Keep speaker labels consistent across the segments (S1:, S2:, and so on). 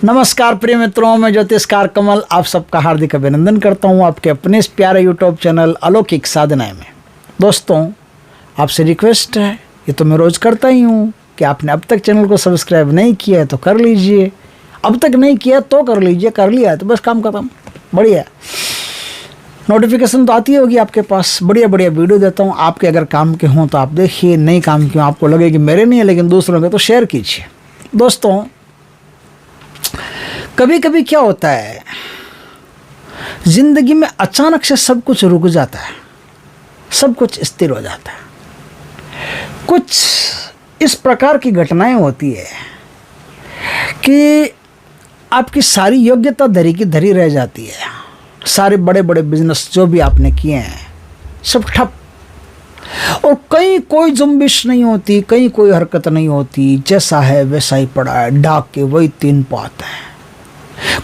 S1: नमस्कार प्रिय मित्रों, मैं ज्योतिषकार कमल आप सबका हार्दिक अभिनंदन करता हूं आपके अपने इस प्यारे यूट्यूब चैनल अलौकिक साधनाएं में। दोस्तों, आपसे रिक्वेस्ट है, ये तो मैं रोज़ करता ही हूं कि आपने अब तक चैनल को सब्सक्राइब नहीं किया है तो कर लीजिए, अब तक नहीं किया तो कर लीजिए, कर लिया है तो बस काम खत्म। बढ़िया, नोटिफिकेशन तो आती होगी आपके पास, बढ़िया बढ़िया वीडियो देता हूँ। आपके अगर काम के हों तो आप देखिए, नहीं काम के आपको लगे कि मेरे नहीं है लेकिन दूसरों के, तो शेयर कीजिए। दोस्तों, कभी कभी क्या होता है, जिंदगी में अचानक से सब कुछ रुक जाता है, सब कुछ स्थिर हो जाता है। कुछ इस प्रकार की घटनाएं होती है कि आपकी सारी योग्यता धरी की धरी रह जाती है। सारे बड़े बड़े बिजनेस जो भी आपने किए हैं सब ठप, और कहीं कोई जुम्बिश नहीं होती, कहीं कोई हरकत नहीं होती, जैसा है वैसा ही पड़ा है, डाक के वही तीन पात है।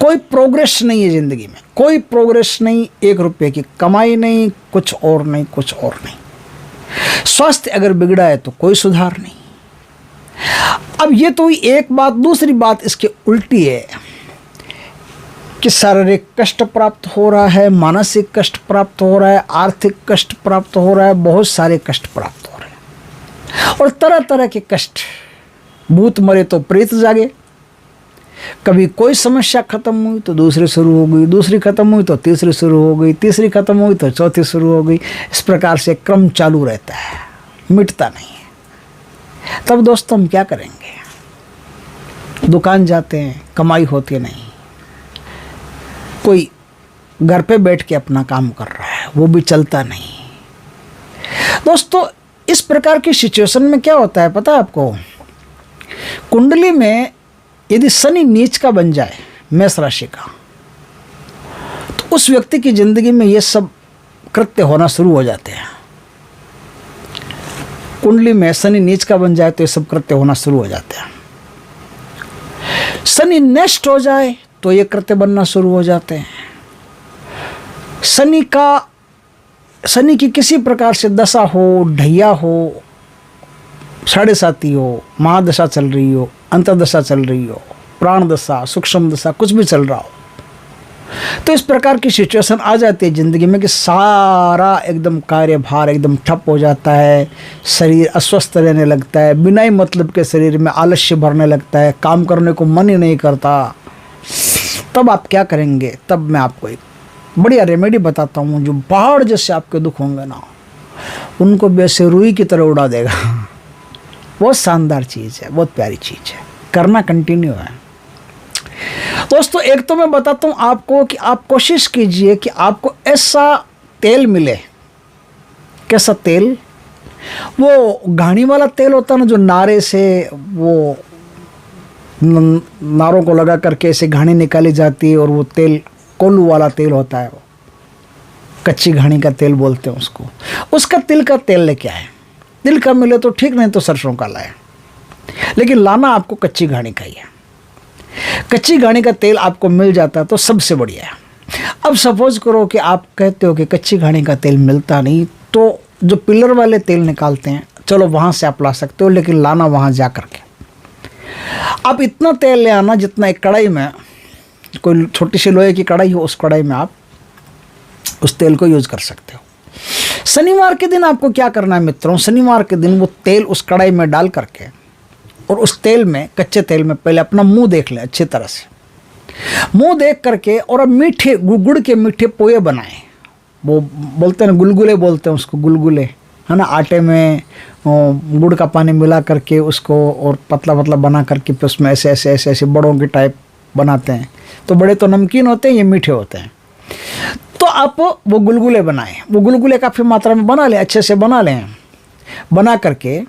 S1: कोई प्रोग्रेस नहीं है जिंदगी में, कोई प्रोग्रेस नहीं, 1 रुपये की कमाई नहीं, कुछ और नहीं, कुछ और नहीं। स्वास्थ्य अगर बिगड़ा है तो कोई सुधार नहीं। अब ये तो एक बात, दूसरी बात इसके उल्टी है कि शारीरिक कष्ट प्राप्त हो रहा है, मानसिक कष्ट प्राप्त हो रहा है, आर्थिक कष्ट प्राप्त हो रहा है, बहुत सारे कष्ट प्राप्त हो रहे हैं, और तरह तरह के कष्ट। भूत मरे तो प्रेत जागे। कभी कोई समस्या खत्म हुई तो दूसरी शुरू हो गई, दूसरी खत्म हुई तो तीसरी शुरू हो गई, तीसरी खत्म हुई तो चौथी शुरू हो गई। इस प्रकार से क्रम चालू रहता है, मिटता नहीं है। तब दोस्तों हम क्या करेंगे? दुकान जाते हैं, कमाई होती नहीं, कोई घर पे बैठ के अपना काम कर रहा है, वो भी चलता नहीं। दोस्तों, इस प्रकार की सिचुएशन में क्या होता है पता है आपको? कुंडली में यदि शनि नीच का बन जाए, मेष राशि का, तो उस व्यक्ति की जिंदगी में ये सब कृत्य होना शुरू हो जाते हैं। कुंडली में शनि नीच का बन जाए तो ये सब कृत्य होना शुरू हो जाते हैं। शनि नष्ट हो जाए तो ये कृत्य बनना शुरू हो जाते हैं। शनि की किसी प्रकार से दशा हो, ढैया हो, 7.5 हो, महादशा चल रही हो, अंतर्दशा चल रही हो, प्राण दशा, सूक्ष्म दशा, कुछ भी चल रहा हो, तो इस प्रकार की सिचुएशन आ जाती है जिंदगी में कि सारा एकदम कार्यभार एकदम ठप हो जाता है, शरीर अस्वस्थ रहने लगता है, बिना ही मतलब के शरीर में आलस्य भरने लगता है, काम करने को मन ही नहीं करता। तब आप क्या करेंगे? तब मैं आपको एक बढ़िया रेमेडी बताता हूँ जो पहाड़ जैसे आपके दुख होंगे ना, उनको भी ऐसे रुई की तरह उड़ा देगा। बहुत शानदार चीज़ है, बहुत प्यारी चीज़ है, करना कंटिन्यू है। दोस्तों, एक तो मैं बताता हूँ आपको कि आप कोशिश कीजिए कि आपको ऐसा तेल मिले। कैसा तेल? वो घानी वाला तेल होता है ना, जो नारे से वो नारों को लगा करके ऐसे घानी निकाली जाती है, और वो तेल कोल्हू वाला तेल होता है, वो कच्ची घानी का तेल बोलते हैं उसको। उसका तिल का तेल लेके आए। तिल का मिले तो ठीक, नहीं तो सरसों का लाए, लेकिन लाना आपको कच्ची घानी का ही है। कच्ची घानी का तेल आपको मिल जाता है तो सबसे बढ़िया है। अब सपोज करो कि आप कहते हो कि कच्ची घानी का तेल मिलता नहीं, तो जो पिलर वाले तेल निकालते हैं, चलो वहाँ से आप ला सकते हो, लेकिन लाना वहाँ जा करके। आप इतना तेल ले आना जितना एक कढ़ाई में, कोई छोटी सी लोहे की कढ़ाई हो, उस कढ़ाई में आप उस तेल को यूज़ कर सकते हो। शनिवार के दिन आपको क्या करना है मित्रों? शनिवार के दिन वो तेल उस कढ़ाई में डाल करके, और उस तेल में, कच्चे तेल में पहले अपना मुंह देख लें अच्छी तरह से। मुंह देख करके, और अब मीठे गुड़ के मीठे पोहे बनाएं। वो बोलते हैं गुलगुले, बोलते हैं उसको, गुलगुले, है ना। आटे में गुड़ का पानी मिला करके उसको, और पतला पतला बना करके फिर उसमें ऐसे ऐसे ऐसे ऐसे बड़ों की टाइप बनाते हैं। तो बड़े तो नमकीन होते हैं, ये मीठे होते हैं। तो आप वो गुलगुले बनाएं। वो गुलगुले काफ़ी मात्रा में बना लें, अच्छे से बना लें। बना करके,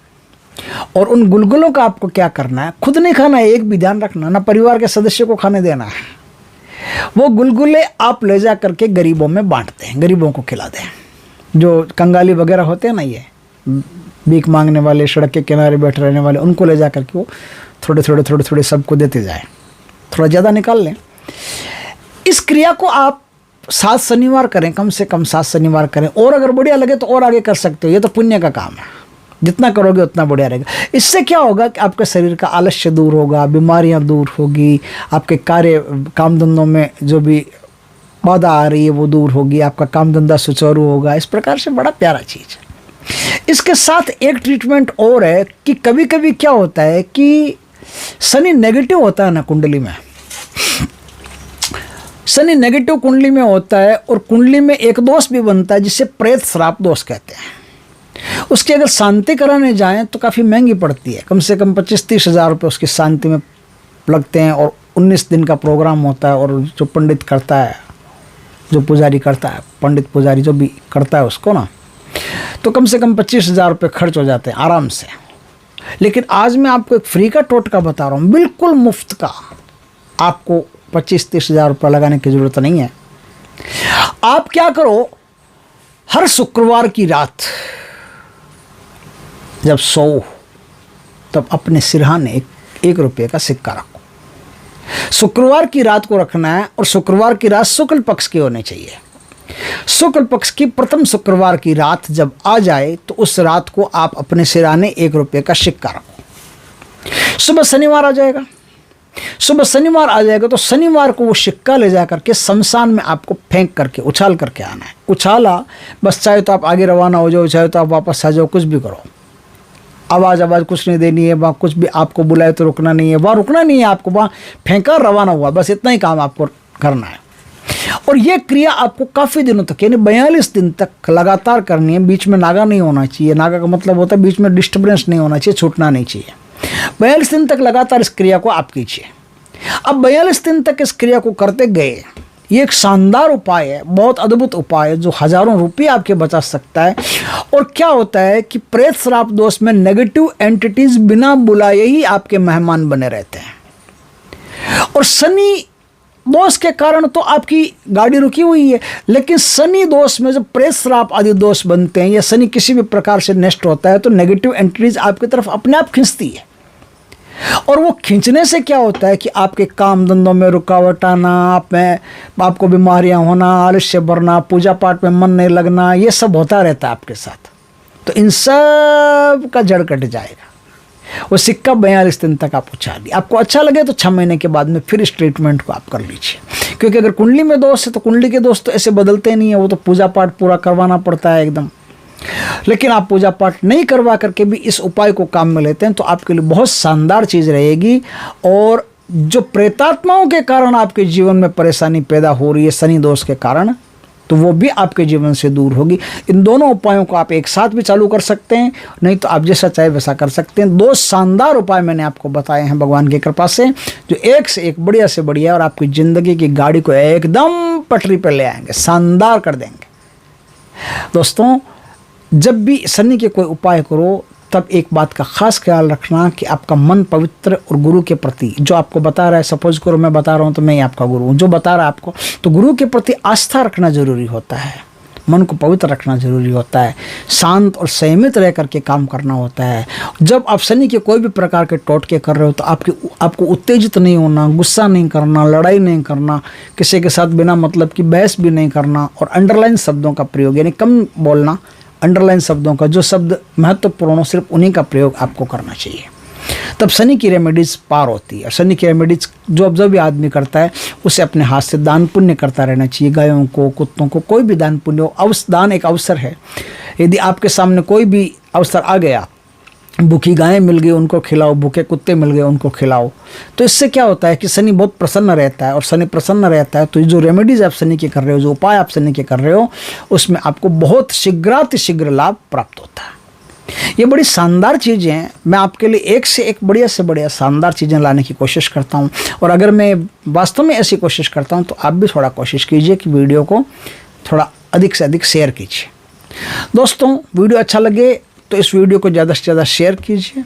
S1: और उन गुलगुलों का आपको क्या करना है? खुद नहीं खाना है, एक भी ध्यान रखना, ना परिवार के सदस्य को खाने देना है। वो गुलगुले आप ले जा करके गरीबों में बांट दें, गरीबों को खिला दें। जो कंगाली वगैरह होते हैं ना, ये भीख मांगने वाले, सड़क के किनारे बैठे रहने वाले, उनको ले जा करके वो थोड़े थोड़े थोड़े थोड़े सबको देते जाए। थोड़ा ज़्यादा निकाल लें। इस क्रिया को आप 7 शनिवार करें, कम से कम 7 शनिवार करें, और अगर बढ़िया लगे तो और आगे कर सकते हो। ये तो पुण्य का काम है, जितना करोगे उतना बढ़िया रहेगा। इससे क्या होगा कि आपके शरीर का आलस्य दूर होगा, बीमारियां दूर होगी, आपके काम धंधों में जो भी बाधा आ रही है वो दूर होगी, आपका काम धंधा सुचारू होगा। इस प्रकार से बड़ा प्यारा चीज़ है। इसके साथ एक ट्रीटमेंट और है कि कभी कभी क्या होता है कि शनि नेगेटिव होता है ना कुंडली में, शनि नेगेटिव कुंडली में होता है और कुंडली में एक दोष भी बनता है जिसे प्रेत श्राप दोष कहते हैं। उसकी अगर शांति कराने जाएं तो काफ़ी महंगी पड़ती है, कम से कम 25-30 हज़ार रुपये उसकी शांति में लगते हैं और 19 दिन का प्रोग्राम होता है। और जो पंडित करता है, जो पुजारी करता है, पंडित पुजारी जो भी करता है उसको ना, तो कम से कम 25 हज़ार रुपये खर्च हो जाते हैं आराम से। लेकिन आज मैं आपको एक फ्री का टोटका बता रहा हूँ, बिल्कुल मुफ्त का। आपको 25-30 हज़ार रुपये लगाने की ज़रूरत नहीं है। आप क्या करो, हर शुक्रवार की रात जब सो तब अपने सिरहाने 1 रुपये का सिक्का रखो। शुक्रवार की रात को रखना है और शुक्रवार की रात शुक्ल पक्ष की होनी चाहिए। शुक्ल पक्ष की प्रथम शुक्रवार की रात जब आ जाए तो उस रात को आप अपने सिरहाने 1 रुपये का सिक्का रखो। सुबह शनिवार आ जाएगा, सुबह शनिवार आ जाएगा तो शनिवार को वो सिक्का ले जा करके शमशान में आपको फेंक करके उछाल करके आना है। उछाला बस, चाहे तो आप आगे रवाना हो जाओ, चाहे तो आप वापस आ जाओ, कुछ भी करो। आवाज़ कुछ नहीं देनी है, वहाँ कुछ भी आपको बुलाए तो रुकना नहीं है, वहाँ रुकना नहीं है आपको, वहाँ फेंका रवाना हुआ, बस इतना ही काम आपको करना है। और ये क्रिया आपको काफ़ी दिनों तक यानी 42 दिन तक लगातार करनी है। बीच में नागा नहीं होना चाहिए। नागा का मतलब होता है बीच में डिस्टर्बेंस नहीं होना चाहिए, छूटना नहीं चाहिए। 42 दिन तक लगातार इस क्रिया को आप कीजिए। अब 42 दिन तक इस क्रिया को करते गए, ये एक शानदार उपाय है, बहुत अद्भुत उपाय है जो हज़ारों रुपये आपके बचा सकता है। और क्या होता है कि प्रेत श्राप दोष में नेगेटिव एंटिटीज बिना बुलाए ही आपके मेहमान बने रहते हैं। और शनि दोष के कारण तो आपकी गाड़ी रुकी हुई है, लेकिन शनि दोष में जब प्रेत श्राप आदि दोष बनते हैं या शनि किसी भी प्रकार से नष्ट होता है तो नेगेटिव एंटिटीज आपकी तरफ अपने आप खींचती है। और वो खींचने से क्या होता है कि आपके काम धंधों में रुकावट आना, आपको बीमारियां होना, आलस्य बढ़ना, पूजा पाठ में मन नहीं लगना, ये सब होता रहता है आपके साथ। तो इन सब का जड़ कट जाएगा। वो सिक्का 42 दिन तक आप उछाल दिए। आपको अच्छा लगे तो 6 महीने के बाद में फिर इस ट्रीटमेंट को आप कर लीजिए। क्योंकि अगर कुंडली में दोष है तो कुंडली के दोष तो ऐसे बदलते नहीं है, वो तो पूजा पाठ पूरा करवाना पड़ता है एकदम। लेकिन आप पूजा पाठ नहीं करवा करके भी इस उपाय को काम में लेते हैं तो आपके लिए बहुत शानदार चीज़ रहेगी। और जो प्रेतात्माओं के कारण आपके जीवन में परेशानी पैदा हो रही है शनि दोष के कारण, तो वो भी आपके जीवन से दूर होगी। इन दोनों उपायों को आप एक साथ भी चालू कर सकते हैं, नहीं तो आप जैसा चाहे वैसा कर सकते हैं। 2 शानदार उपाय मैंने आपको बताए हैं भगवान की कृपा से, जो एक से एक बढ़िया से बढ़िया और आपकी ज़िंदगी की गाड़ी को एकदम पटरी पर ले आएंगे, शानदार कर देंगे। दोस्तों, जब भी शनि के कोई उपाय करो तब एक बात का खास ख्याल रखना कि आपका मन पवित्र और गुरु के प्रति, जो आपको बता रहा है, सपोज करो मैं बता रहा हूँ तो मैं ही आपका गुरु हूँ, जो बता रहा है आपको, तो गुरु के प्रति आस्था रखना जरूरी होता है। मन को पवित्र रखना जरूरी होता है। शांत और संयमित रह करके काम करना होता है। जब आप शनि के कोई भी प्रकार के टोटके कर रहे हो तो आपको उत्तेजित नहीं होना, गुस्सा नहीं करना, लड़ाई नहीं करना, किसी के साथ बिना मतलब की बहस भी नहीं करना और अंडरलाइन शब्दों का प्रयोग यानी कम बोलना। अंडरलाइन शब्दों का, जो शब्द महत्वपूर्ण हो सिर्फ उन्हीं का प्रयोग आपको करना चाहिए। तब शनि की रेमेडीज पार होती है। और शनि की रेमेडीज जो भी आदमी करता है उसे अपने हाथ से दान पुण्य करता रहना चाहिए। गायों को, कुत्तों को, कोई भी दान पुण्य हो। दान एक अवसर है। यदि आपके सामने कोई भी अवसर आ गया, भूखी गायें मिल गई उनको खिलाओ, भूखे कुत्ते मिल गए उनको खिलाओ, तो इससे क्या होता है कि शनि बहुत प्रसन्न रहता है। और शनि प्रसन्न रहता है तो जो रेमेडीज आप शनि के कर रहे हो, जो उपाय आप शनि के कर रहे हो, उसमें आपको बहुत शीघ्रातिशीघ्र लाभ प्राप्त होता है। ये बड़ी शानदार चीज़ें हैं। मैं आपके लिए एक से एक बढ़िया से बढ़िया शानदार चीज़ें लाने की कोशिश करता हूँ। और अगर मैं वास्तव में ऐसी कोशिश करता हूँ तो आप भी थोड़ा कोशिश कीजिए कि वीडियो को थोड़ा अधिक से अधिक शेयर कीजिए। दोस्तों, वीडियो अच्छा लगे तो इस वीडियो को ज़्यादा से ज़्यादा शेयर कीजिए,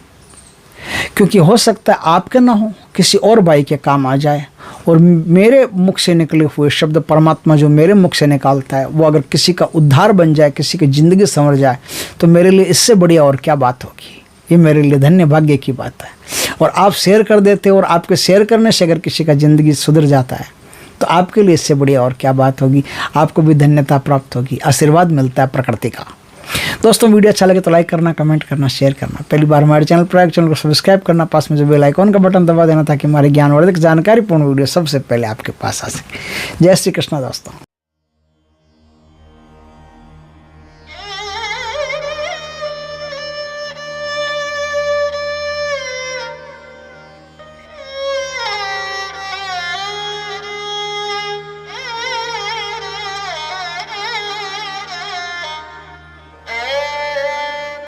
S1: क्योंकि हो सकता है आपके ना हो, किसी और भाई के काम आ जाए। और मेरे मुख से निकले हुए शब्द, परमात्मा जो मेरे मुख से निकालता है, वो अगर किसी का उद्धार बन जाए, किसी की ज़िंदगी संवर जाए, तो मेरे लिए इससे बढ़िया और क्या बात होगी। ये मेरे लिए धन्य भाग्य की बात है। और आप शेयर कर देते हो और आपके शेयर करने से अगर किसी का ज़िंदगी सुधर जाता है तो आपके लिए इससे बढ़िया और क्या बात होगी। आपको भी धन्यता प्राप्त होगी, आशीर्वाद मिलता है प्रकृति का। दोस्तों वीडियो अच्छा लगे तो लाइक करना, कमेंट करना, शेयर करना। पहली बार हमारे चैनल पर चैनल को सब्सक्राइब करना, पास में जो बेल आइकॉन का बटन दबा देना ताकि हमारे ज्ञानवर्धक जानकारीपूर्ण वीडियो सबसे पहले आपके पास आ सके। जय श्री कृष्ण दोस्तों।